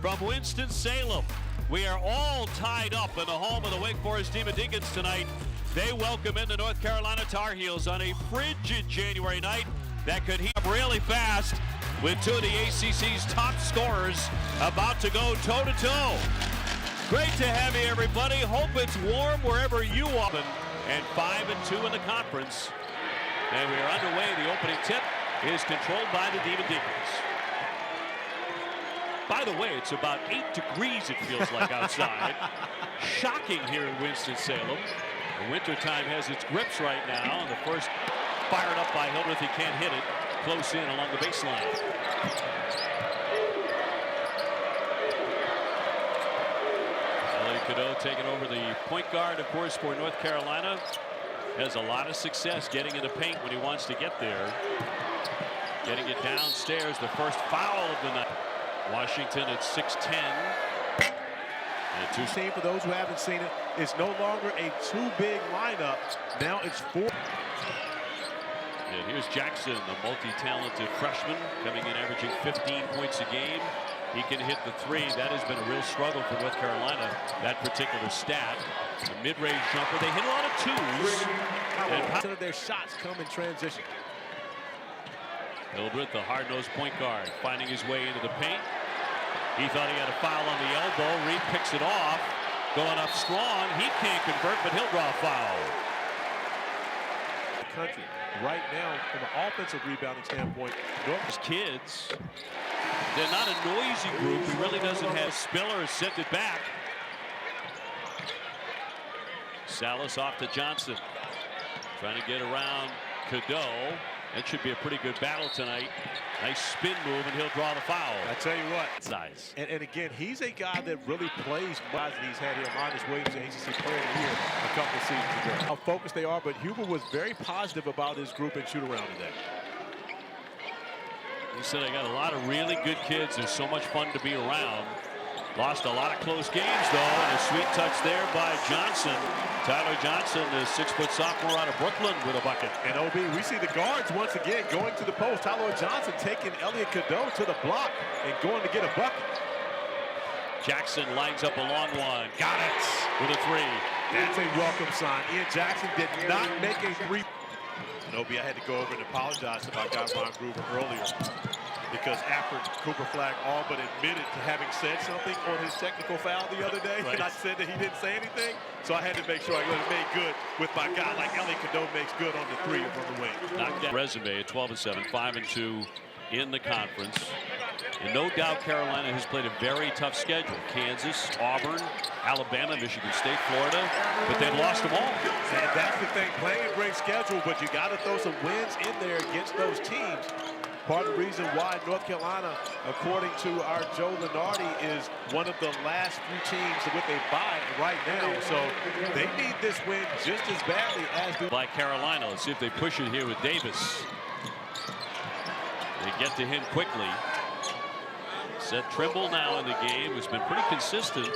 from Winston-Salem. We are all tied up in the home of the Wake Forest Demon Deacons tonight. They welcome in the North Carolina Tar Heels on a frigid January night that could heat up really fast with two of the ACC's top scorers about to go toe-to-toe. Great to have you, everybody. Hope it's warm wherever you are. And 5-2 in the conference. And we are underway. The opening tip is controlled by the Demon Deacons. By the way, it's about 8 degrees, it feels like, outside. Shocking here in Winston-Salem. The wintertime has its grips right now. The first fired up by Hildreth. He can't hit it. Close in along the baseline. Elliot Cadeau taking over the point guard, of course, for North Carolina. Has a lot of success getting in the paint when he wants to get there. Getting it downstairs, the first foul of the night. Washington at 6'10". And team, for those who haven't seen it, is no longer a too-big lineup. Now it's 4. And here's Jackson, the multi-talented freshman, coming in averaging 15 points a game. He can hit the three. That has been a real struggle for North Carolina, that particular stat. The mid-range jumper, they hit a lot of twos. And of their shots come in transition. Hildreth, the hard-nosed point guard, finding his way into the paint. He thought he had a foul on the elbow. Reed picks it off. Going up strong. He can't convert, but he'll draw a foul. Country right now, from an offensive rebounding standpoint, North's kids, they're not a noisy group. He really doesn't have Spiller sent it back. Salas off to Johnson. Trying to get around Cadeau. That should be a pretty good battle tonight. Nice spin move, and he'll draw the foul. I tell you what. Size. And again, he's a guy that really plays more than he's had here. Marcus Williams, the ACC Player of the Year, a couple of seasons ago. How focused they are, but Huber was very positive about his group and shoot-around today. He said, I got a lot of really good kids. There's so much fun to be around. Lost a lot of close games, though, and a sweet touch there by Johnson. Tyler Johnson, the 6-foot sophomore out of Brooklyn, with a bucket. And OB, we see the guards once again going to the post. Tyler Johnson taking Elliot Cadeau to the block and going to get a bucket. Jackson lines up a long one. Got it with a three. That's a welcome sign. Ian Jackson did not make a three. And OB, I had to go over and apologize to my guy Ron Groover earlier, because after Cooper Flagg all but admitted to having said something on his technical foul the other day, right. And I said that he didn't say anything, so I had to make sure I got it made good with my guy like Elliot Cadeau makes good on the three from the wing. Knocked down resume at 12-7, 5-2 in the conference. And no doubt Carolina has played a very tough schedule. Kansas, Auburn, Alabama, Michigan State, Florida, but they've lost them all. And that's the thing, playing a great schedule, but you got to throw some wins in there against those teams. Part of the reason why North Carolina, according to our Joe Lunardi, is one of the last few teams with a bye right now. So they need this win just as badly as the... By Carolina. Let's see if they push it here with Davis. They get to him quickly. Seth Trimble now in the game has been pretty consistent,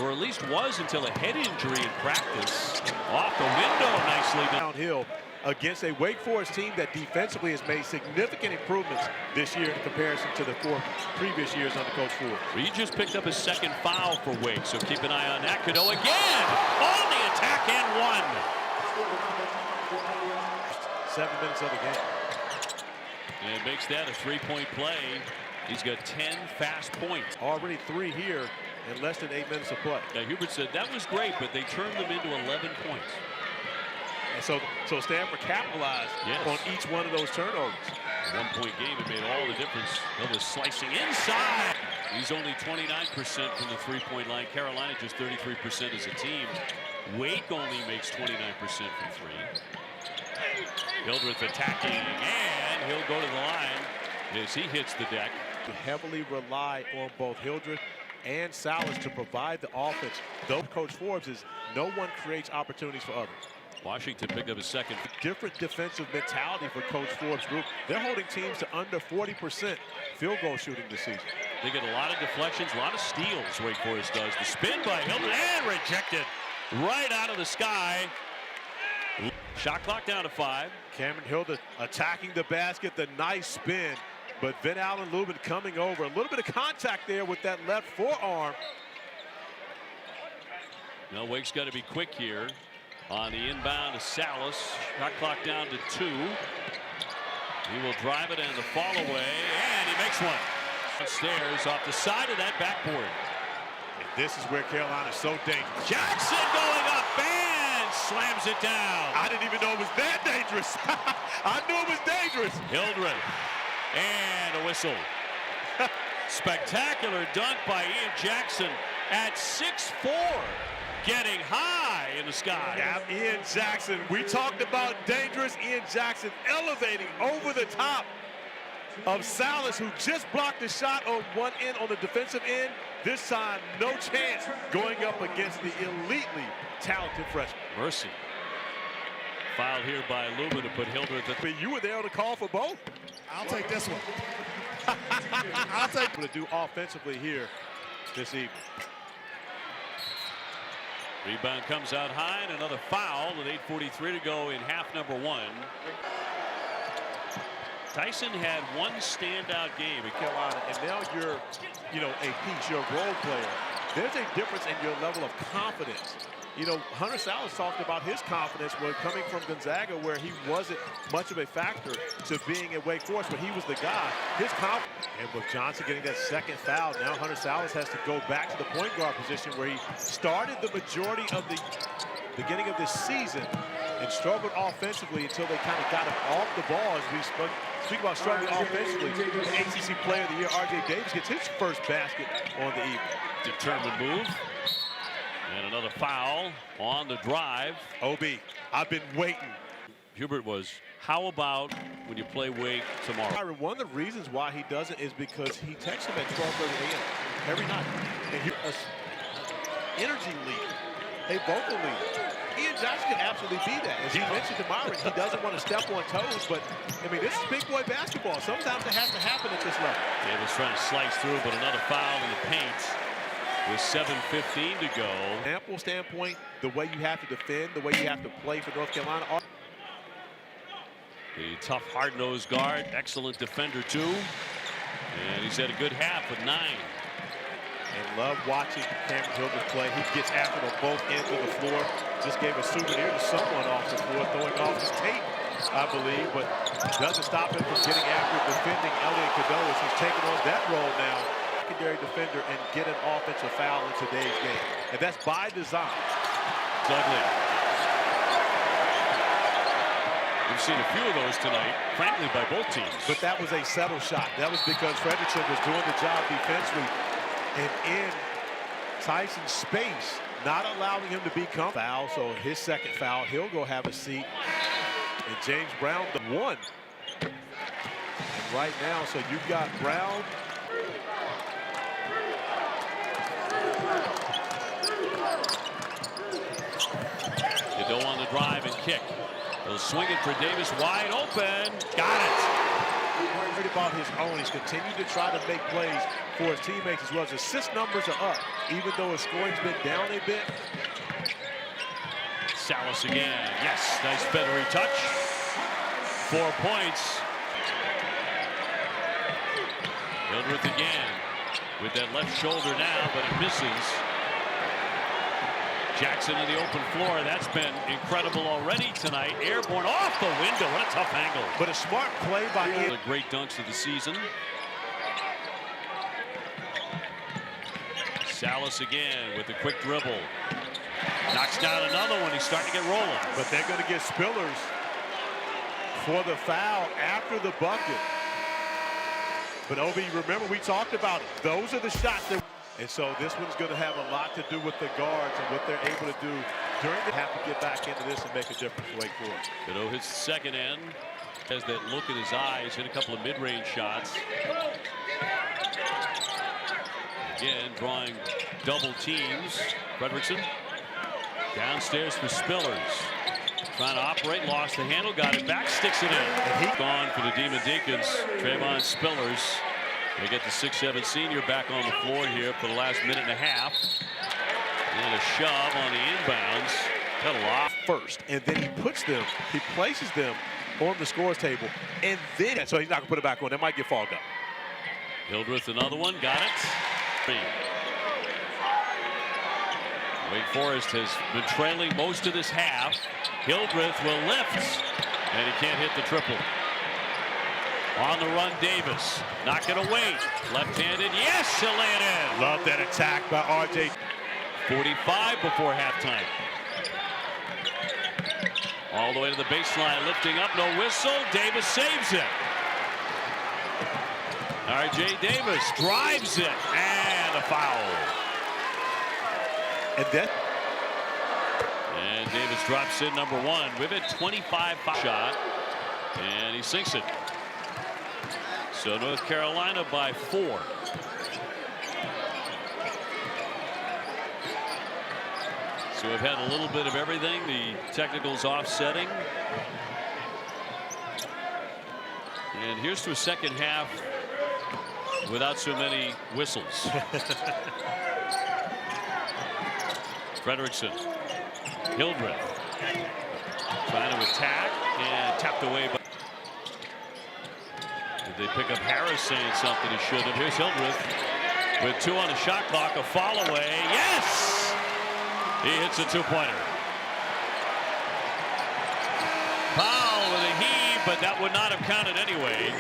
or at least was until a head injury in practice. Off the window nicely downhill against a Wake Forest team that defensively has made significant improvements this year in comparison to the 4 previous years under Coach Ford. He just picked up his second foul for Wake, so keep an eye on that. Cadeau again on the attack and one. 7 minutes of the game. And makes that a 3-point play. He's got 10 fast points. Already 3 here in less than 8 minutes of play. Now Hubert said that was great, but they turned them into 11 points. And so Stanford capitalized on each one of those turnovers. A 1-point game, it made all the difference. Hilda slicing inside. He's only 29% from the 3-point line. Carolina just 33% as a team. Wake only makes 29% from 3. Hildreth attacking, and he'll go to the line as he hits the deck. To heavily rely on both Hildreth and Salas to provide the offense. Though Coach Forbes is no one creates opportunities for others. Washington picked up his second. Different defensive mentality for Coach Forbes' group. They're holding teams to under 40% field goal shooting this season. They get a lot of deflections, a lot of steals, Wake Forest does. The spin by Hildreth, and rejected right out of the sky. Shot clock down to 5. Cameron Hildreth attacking the basket, the nice spin. But Vin Allen Lubin coming over. A little bit of contact there with that left forearm. Now Wake's got to be quick here on the inbound to Salas. Shot clock down to 2. He will drive it and the fall away, and he makes one. Upstairs off the side of that backboard. And this is where Carolina's so dangerous. Jackson going up and slams it down. I didn't even know it was that dangerous. I knew it was dangerous. Hildreth and a whistle. Spectacular dunk by Ian Jackson at 6'4", getting high in the sky. Yeah, Ian Jackson. We talked about dangerous. Ian Jackson elevating over the top of Salas, who just blocked the shot on one end on the defensive end. This time, no chance going up against the elitely talented freshman. Mercy. Fouled here by Lubin to put Hildreth at But you were there on the call for both. I'll take this one. I'll take what to do offensively here this evening. Rebound comes out high and another foul with 8:43 to go in half number 1. Tyson had one standout game at Carolina, and now you're, a piece, you're a role player. There's a difference in your level of confidence. Hunter Salas talked about his confidence when coming from Gonzaga, where he wasn't much of a factor to being at Wake Forest, but he was the guy. His confidence, and with Johnson getting that second foul, now Hunter Salas has to go back to the point guard position where he started the majority of the beginning of this season and struggled offensively until they kind of got him off the ball. As we speak about struggling offensively, the ACC Player of the Year, R.J. Davis, gets his first basket on the evening. determined move. And another foul on the drive. OB, I've been waiting. Hubert was, how about when you play Wake tomorrow? Byron, one of the reasons why he doesn't is because he texts him at 12:30 a.m. every night. And he's an energy leader, a vocal leader. Ian Jackson can absolutely be that. As he mentioned to Myron, he doesn't want to step on toes, but, this is big boy basketball. Sometimes it has to happen at this level. Davis trying to slice through, but another foul in the paint with 7:15 to go. Ample standpoint, the way you have to defend, the way you have to play for North Carolina. The tough, hard-nosed guard, excellent defender, too. And he's had a good half with 9. And love watching Cameron Hildreth play. He gets after them both ends of the floor. Just gave a souvenir to someone off the floor, throwing off his tape, I believe, but doesn't stop him from getting after defending Elliot Cadeau as he's taking on that role now. Secondary defender and get an offensive foul in today's game. And that's by design. Dudley. We've seen a few of those tonight, frankly, by both teams. But that was a settle shot. That was because Fredrickson was doing the job defensively and in Tyson's space, not allowing him to become foul. So his second foul, he'll go have a seat. And James Brown, the one. And right now, so you've got Brown. Cadeau on the drive and kick. He'll swing it for Davis, wide open. Got it. Worried about his own. He's continued to try to make plays for his teammates as well. His assist numbers are up, even though his scoring's been down a bit. Salas again. Yes, nice feathery touch. 4 points. Hildreth again with that left shoulder now, but it misses. Jackson in the open floor. That's been incredible already tonight. Airborne off the window. What a tough angle. But a smart play by Ian. The great dunks of the season. Salas again with a quick dribble. Knocks down another one. He's starting to get rolling. But they're going to get Spillers for the foul after the bucket. But Obi, remember we talked about it. Those are the shots that. And so this one's going to have a lot to do with the guards and what they're able to do during the have to get back into this and make a difference for Wake Forest. Cadeau hits the second end. Has that look in his eyes. Hit a couple of mid-range shots. Again, drawing double teams. Fredrickson downstairs for Spillers. Trying to operate, lost the handle, got it back, sticks it in. And he gone for the Demon Deacons. Trayvon Spillers. They get the 6'7" senior back on the floor here for the last minute and a half. And a shove on the inbounds. Got a lot first, and then he puts them, he places them on the scores table. And then, so he's not going to put it back on. That might get fogged up. Hildreth, another one, got it. Wake Forest has been trailing most of this half. Hildreth will lift, and he can't hit the triple. On the run, Davis. Not going to wait. Left-handed, yes, he'll lay it in. Love that attack by R.J. 45 before halftime. All the way to the baseline, lifting up, no whistle. Davis saves it. R.J. Davis drives it, and a foul. And Davis drops in number one. We've had 25 shot, and he sinks it. So North Carolina by 4. So we've had a little bit of everything. The technicals offsetting. And here's to a second half without so many whistles. Frederickson. Hildreth. Trying to attack and tapped away by. Did they pick up Harris saying something he should have? Here's Hildreth with 2 on the shot clock. A fall away. Yes! He hits a 2-pointer. Powell with a heave, but that would not have counted anyway.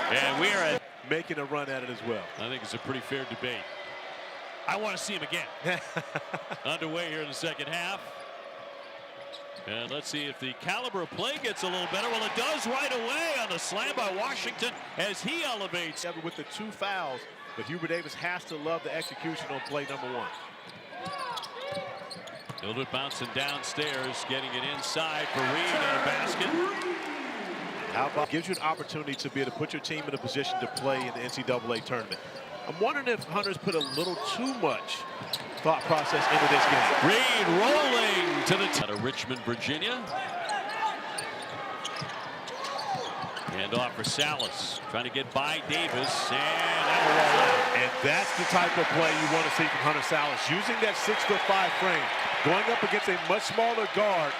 And we are making a run at it as well. I think it's a pretty fair debate. I want to see him again. Underway here in the second half. And let's see if the caliber of play gets a little better. Well, it does right away on the slam by Washington as he elevates. With the 2 fouls, but Hubert Davis has to love the execution on play number 1. Hildreth bouncing downstairs, getting it inside for Reed and a basket. How about gives you an opportunity to be able to put your team in a position to play in the NCAA tournament. I'm wondering if Hunter's put a little too much thought process into this game. Reed rolling to the out of Richmond, Virginia. And off for Salas, trying to get by Davis, and that will roll out. And that's the type of play you want to see from Hunter Salas, using that 6'5" frame, going up against a much smaller guard,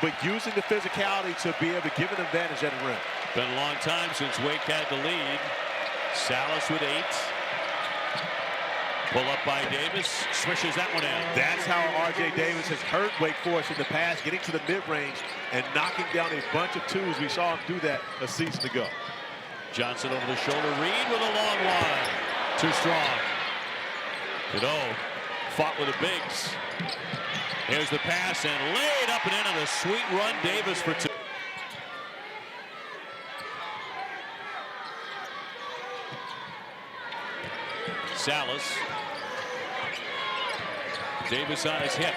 but using the physicality to be able to give an advantage at the rim. Been a long time since Wake had the lead. Salas with 8. Pull up by Davis, swishes that one in. That's how R.J. Davis has hurt Wake Forest in the past, getting to the mid-range and knocking down a bunch of 2s. We saw him do that a season ago. Johnson over the shoulder. Reed with a long line. Too strong. Cadeau fought with the bigs. Here's the pass and laid up and in on a sweet run. Davis for 2. Salas. Davis on his hip.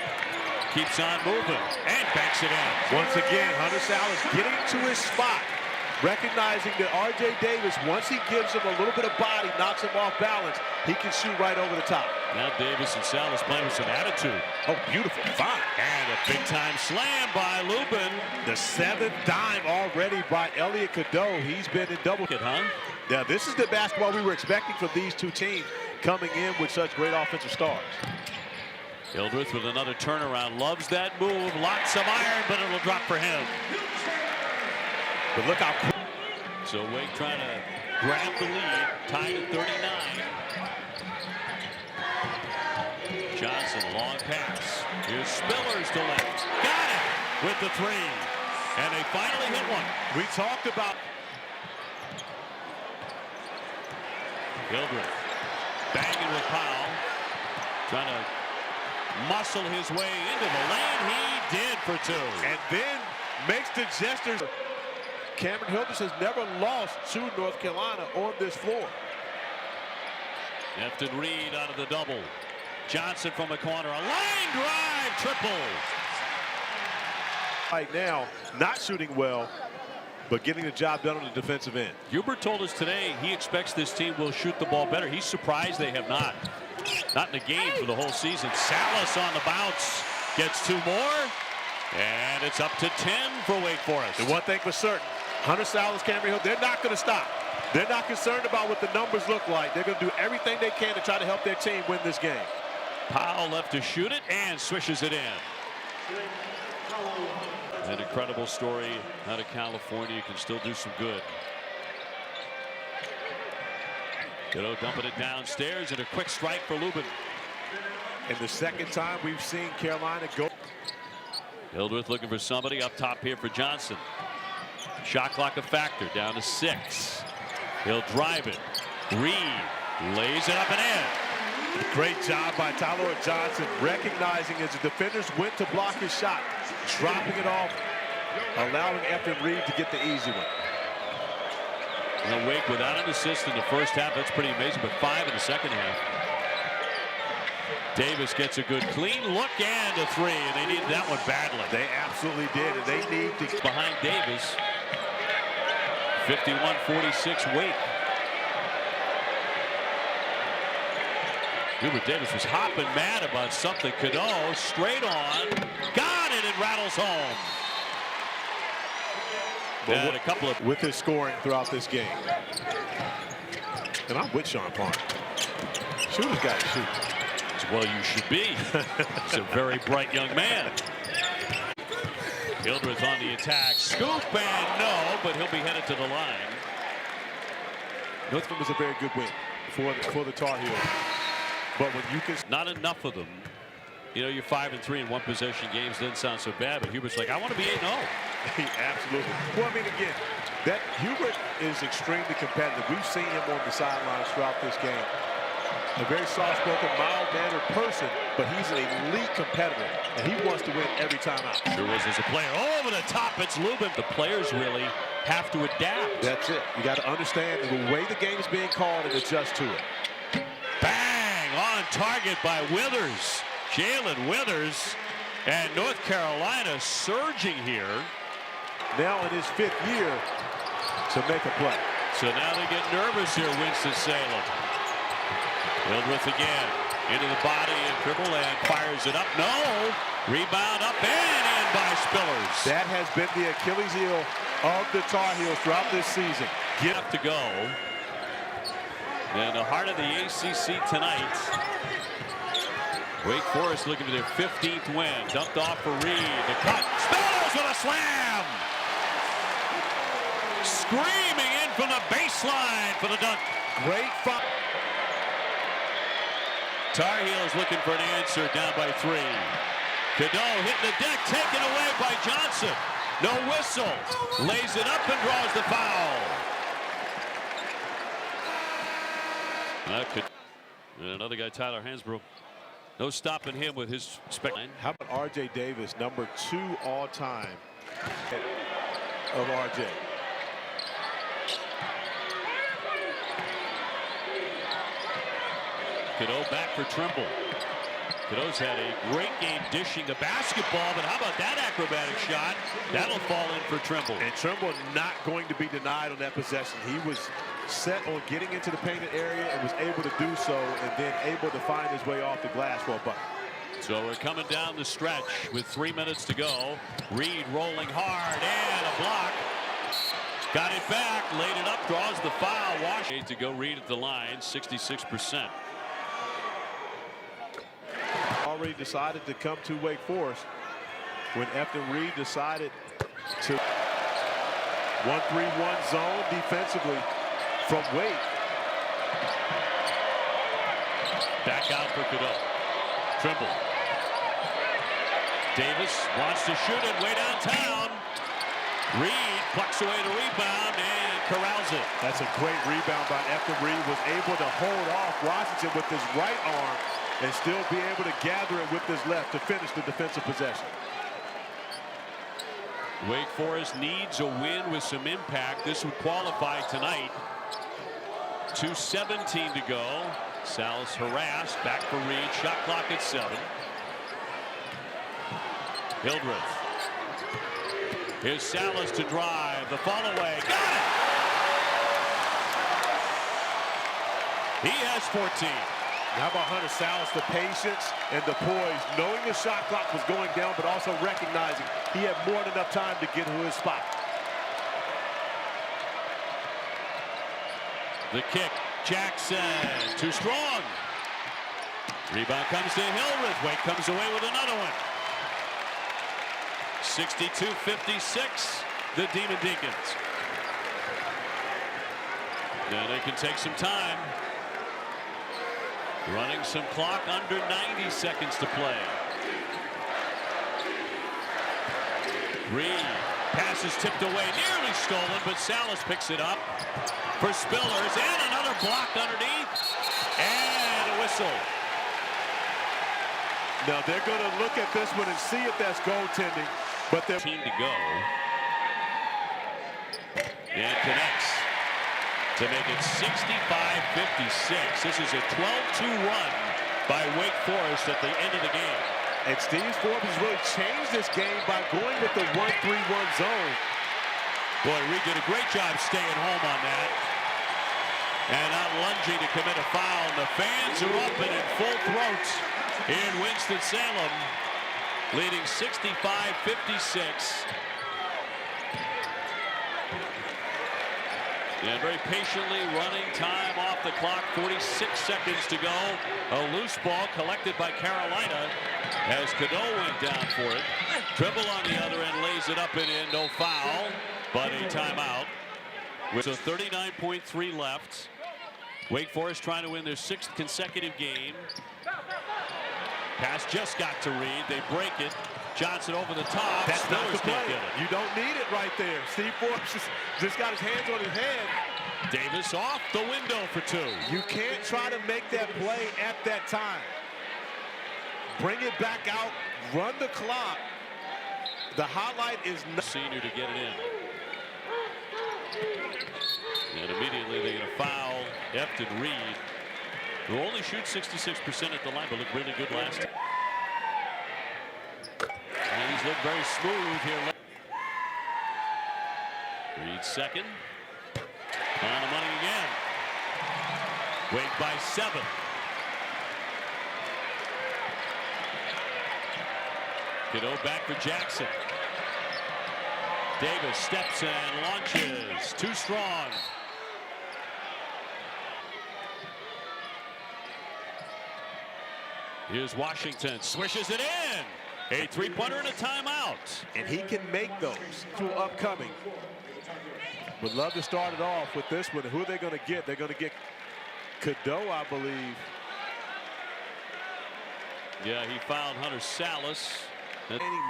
Keeps on moving and backs it in. Once again, Hunter Salas getting to his spot, recognizing that R.J. Davis, once he gives him a little bit of body, knocks him off balance, he can shoot right over the top. Now Davis and Salas playing with some attitude. Oh, beautiful. Fine. And a big-time slam by Lubin. The 7th dime already by Elliot Cadeau. He's been in double. Huh? Now, this is the basketball we were expecting from these 2 teams coming in with such great offensive stars. Hildreth with another turnaround. Loves that move. Lots of iron, but it'll drop for him. But look how quick. So Wake trying to grab the lead. Tied at 39. Johnson, long pass. Here's Spillers to left. Got it with the 3. And they finally hit one. We talked about Hildreth banging with Powell. Trying to muscle his way into the lane. He did for 2. And then makes the gestures. Cameron Hildreth has never lost to North Carolina on this floor. Efton Reed out of the double. Johnson from the corner. A line drive triple. Right now, not shooting well, but getting the job done on the defensive end. Hubert told us today he expects this team will shoot the ball better. He's surprised they have not. Not in the game for the whole season. Salas on the bounce. Gets 2 more. And it's up to 10 for Wake Forest. And one thing for certain, Hunter Salas, Cameron Hill, they're not going to stop. They're not concerned about what the numbers look like. They're going to do everything they can to try to help their team win this game. Powell left to shoot it and swishes it in. An incredible story out of California. You can still do some good. Cadeau dumping it downstairs, and a quick strike for Lubin. And the second time we've seen Carolina go. Hildreth looking for somebody up top here for Johnson. Shot clock a factor, down to 6. He'll drive it. Reed lays it up and in. Great job by Tyler Johnson, recognizing as the defenders went to block his shot, dropping it off, allowing Efton Reed to get the easy one. And Wake without an assist in the first half. That's pretty amazing, but 5 in the second half. Davis gets a good clean look and a 3, and they needed that one badly. They absolutely did, and they need to. Behind Davis, 51-46 Wake. Hubert Davis was hopping mad about something. Cadeau straight on, got it, and rattles home. And a couple of with his scoring throughout this game. And I'm with Sean Parham. Shooter's got to shoot. Well, you should be. He's a very bright young man. Hildreth on the attack. Scoop and no, but he'll be headed to the line. Northam was a very good win for the Tar Heels. But when you can, not enough of them. You know, you're 5-3 in one possession games doesn't sound so bad, but Hubert's like, I want to be 8-0. Absolutely. Well, I mean, again, that Hubert is extremely competitive. We've seen him on the sidelines throughout this game. A very soft-spoken, mild-mannered person, but he's an elite competitor, and he wants to win every time out. Sure was as a player. Over the top, it's Lubin. The players really have to adapt. That's it. You got to understand the way the game is being called and adjust to it. Bang! On target by Withers. Jalen Withers. And North Carolina surging here. Now in his 5th year to make a play. So now they get nervous here, Winston-Salem. Hildreth again, into the body and dribble and fires it up. No! Rebound up and in by Spillers. That has been the Achilles heel of the Tar Heels throughout this season. Get up to go. In the heart of the ACC tonight. Wake Forest looking for their 15th win. Dumped off for Reed. The cut. Spillers with a slam! Screaming in from the baseline for the dunk. Great foul. Tar Heels looking for an answer, down by 3. Cadeau hitting the deck, taken away by Johnson. No whistle. Lays it up and draws the foul. That could. And another guy, Tyler Hansbrough. No stopping him with his spectacle. How about R.J. Davis, number 2 all-time of R.J. Cadeau back for Trimble. Cadeau's had a great game dishing the basketball, but how about that acrobatic shot? That'll fall in for Trimble. And Trimble not going to be denied on that possession. He was set on getting into the painted area and was able to do so, and then able to find his way off the glass for a bucket. So we're coming down the stretch with 3 minutes to go. Reed rolling hard and a block. Got it back, laid it up, draws the foul. Washington to go. Reed at the line, 66%. Already decided to come to Wake Forest when Efton Reed decided to 1-3-1 zone defensively from Wake. Back out for Cadeau. Trimble. Davis wants to shoot it way downtown. Reed plucks away the rebound and corrals it. That's a great rebound by Efton Reed. Was able to hold off Washington with his right arm and still be able to gather it with his left to finish the defensive possession. Wake Forest needs a win with some impact. This would qualify tonight. 2:17 to go. Sal's harassed. Back for Reed. Shot clock at 7. Hildreth. Here's Salas to drive. The fall away. Got it! He has 14. How about Hunter Sallis, the patience and the poise, knowing the shot clock was going down, but also recognizing he had more than enough time to get to his spot. The kick, Jackson, too strong. Rebound comes to Hildreth. Wake comes away with another one. 62-56, the Demon Deacons. Now they can take some time. Running some clock, under 90 seconds to play. Reed, pass is tipped away, nearly stolen, but Salas picks it up for Spillers, and another block underneath, and a whistle. Now they're going to look at this one and see if that's goaltending, but they're team to go. And connects to make it 65-56. This is a 12-2 run by Wake Forest at the end of the game. And Steve Forbes has really changed this game by going with the 1-3-1 zone. Boy, Reed did a great job staying home on that. And not lunging to commit a foul. The fans are up and in full throat in Winston-Salem, leading 65-56. And very patiently running time off the clock, 46 seconds to go. A loose ball collected by Carolina as Cadeau went down for it. Dribble on the other end, lays it up and in, no foul, but a timeout. With a 39.3 left. Wake Forest trying to win their 6th consecutive game. Pass just got to Reed, they break it. Johnson over the top. That's not the Spillers play. can't get it. You don't need it right there. Steve Forbes just got his hands on his head. Davis off the window for 2. You can't try to make that play at that time. Bring it back out, run the clock. The highlight is not Senior to get it in. And immediately they get a foul. Efton Reed, who only shoots 66% at the line, but looked really good last time. And he's looked very smooth here. Reed second. On the money again. Wake by 7. Cadeau back for Jackson. Davis steps and launches. Too strong. Here's Washington. Swishes it in. A 3-pointer and a timeout. and he can make those to upcoming. Would love to start it off with this one. Who are they going to get? They're going to get Cadeau, I believe. Yeah, he fouled Hunter Salas.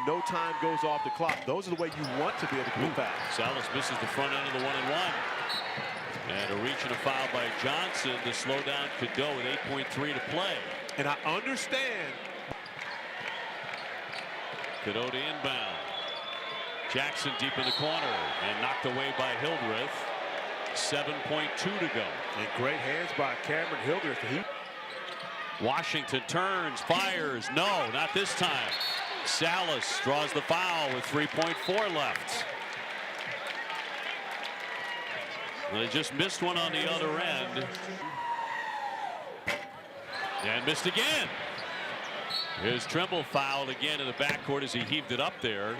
No time goes off the clock. Those are the way you want to be able to get foul. Salas misses the front end of the 1-and-1. And a reach and a foul by Johnson to slow down Cadeau with 8.3 to play. And I understand. Cadeau to inbound. Jackson deep in the corner and knocked away by Hildreth. 7.2 to go. And great hands by Cameron Hildreth. Washington turns, fires. No, not this time. Salas draws the foul with 3.4 left. Well, they just missed one on the other end. And missed again. Here's Trimble fouled again in the backcourt as he heaved it up there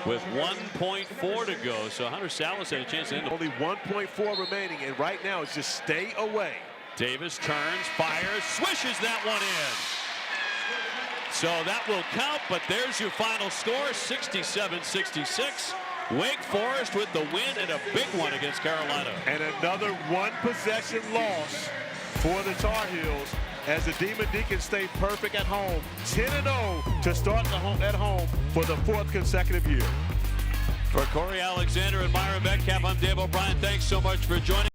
with 1.4 to go. So Hunter Salas had a chance to end it. Only 1.4 remaining, and right now it's just stay away. Davis turns, fires, swishes that one in. So that will count, but there's your final score, 67-66. Wake Forest with the win and a big one against Carolina. And another one-possession loss for the Tar Heels as the Demon Deacons stay perfect at home. 10-0 to start at home for the 4th consecutive year. For Corey Alexander and Myron Metcalf, I'm Dave O'Brien. Thanks so much for joining.